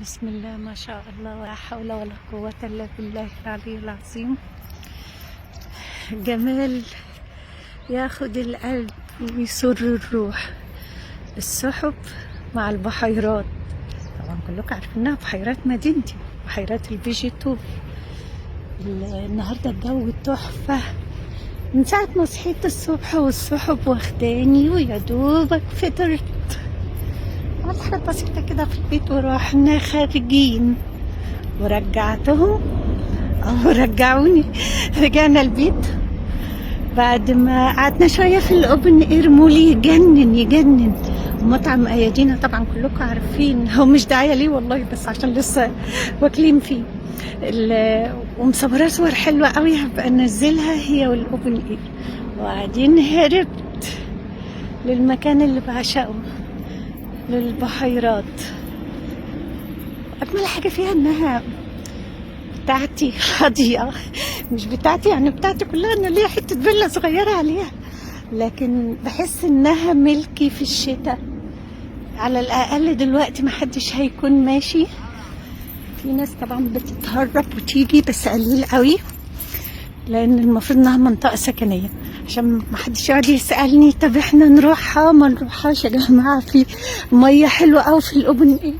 بسم الله ما شاء الله ولا حول ولا قوة إلا بالله العلي العظيم. جمال ياخد القلب ويسر الروح. السحب مع البحيرات، طبعا كلكم عارفينها بحيرات مدينتي، بحيرات الفيجيتو. النهارده الجو تحفة من ساعة ما صحيت الصبح، والسحب واخداني ويا دوبك فطرت. عملت حاجات بسيطة كده في البيت ورحنا خارجين ورجعتهم أو رجعوني. رجعنا البيت بعد ما قعدنا شوية في الأوبن إير مول. يجنن مطعم أيادينا، طبعا كلكم عارفين، هو مش داعية ليه والله، بس عشان لسه واكلين فيه. ومصورة صور حلوة قوي هبقى انزلها هي والأوبن إير. وبعدين هربت للمكان اللي بعشقه، للبحيرات. أجمل حاجة فيها إنها بتاعتي فاضية، مش بتاعتي يعني بتاعتي كلها، أنا ليا حتة فيلا صغيرة عليها، لكن بحس إنها ملكي في الشتاء. على الأقل دلوقتي محدش هيكون ماشي، في ناس طبعا بتتهرب وتيجي بس قليل قوي، لأن المفروض إنها منطقة سكنية، عشان محدش يقعد يسألني طب احنا نروحها ما نروحهاش. يا جماعة في مية حلوة أوي في الأوبن إير،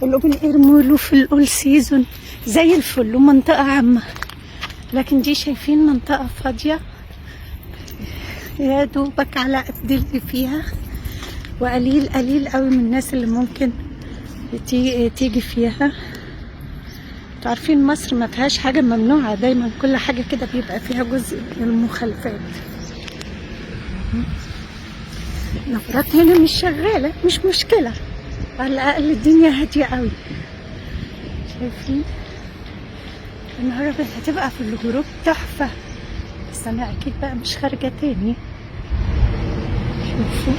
الأوبن إير مول، وفي الأول سيزون زي الفل، ومنطقة عامة. لكن دي شايفين منطقة فاضية يا دوبك على قد اللي فيها، وقليل قوي من الناس اللي ممكن تيجي فيها. انتوا عارفين مصر ما فيهاش حاجة ممنوعة، دايما كل حاجة كده بيبقى فيها جزء من المخالفات. نفرات هنا مش شغالة، مش مشكلة، على الأقل الدنيا هادية قوي. شايفين النهاردة هتبقى في الغروب تحفة، بس أنا أكيد بقى مش خارجة تاني. شوفوا،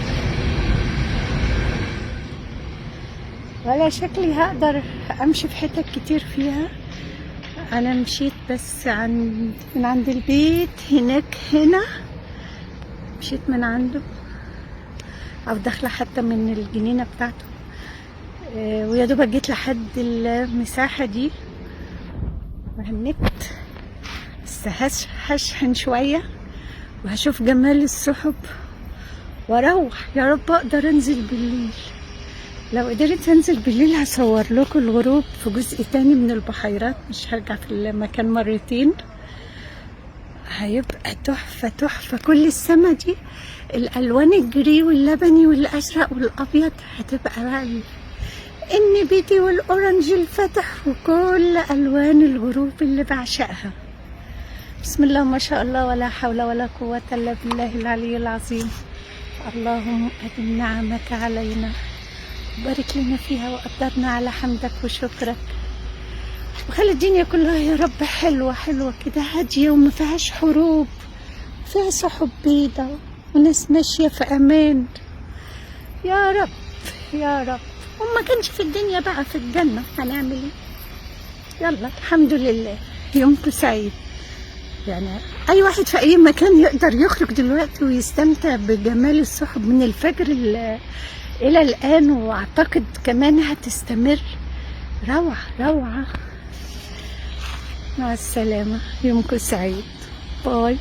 ولا شكلي هقدر أمشي في حتت كتير فيها. أنا مشيت بس من عند البيت هنا مشيت من عنده، أو داخلة حتى من الجنينة بتاعته، ويا دوبك جيت لحد المساحة دي وهنكت. بس هشحن شوية وهشوف جمال السحب واروح. يا رب اقدر انزل بالليل، لو قدرت انزل بالليل هصور لكم الغروب في جزء تاني من البحيرات، مش هرجع في المكان مرتين. هيبقى تحفة. كل السما دي الالوان الجري واللبني والازرق والابيض، هتبقى بقى النبيتي والاورنج الفاتح وكل الوان الغروب اللي بعشقها. بسم الله ما شاء الله ولا حول ولا قوة الا بالله العلي العظيم. اللهم أدم نعمك علينا، بارك لنا فيها وقدرنا على حمدك وشكرك، وخلي الدنيا كلها يا رب حلوة كده، هادية وما فيهاش حروب، فيها سحب بيضة وناس ماشية في أمان. يا رب يا رب. وما كانش في الدنيا بقى في الجنة، هنعمل ايه؟ يلا الحمد لله. يومكم سعيد. يعني اي واحد في اي مكان يقدر يخرج دلوقتي ويستمتع بجمال السحب من الفجر الى الان، واعتقد كمان هتستمر. روعة. مع السلامة، يومكم سعيد، باي.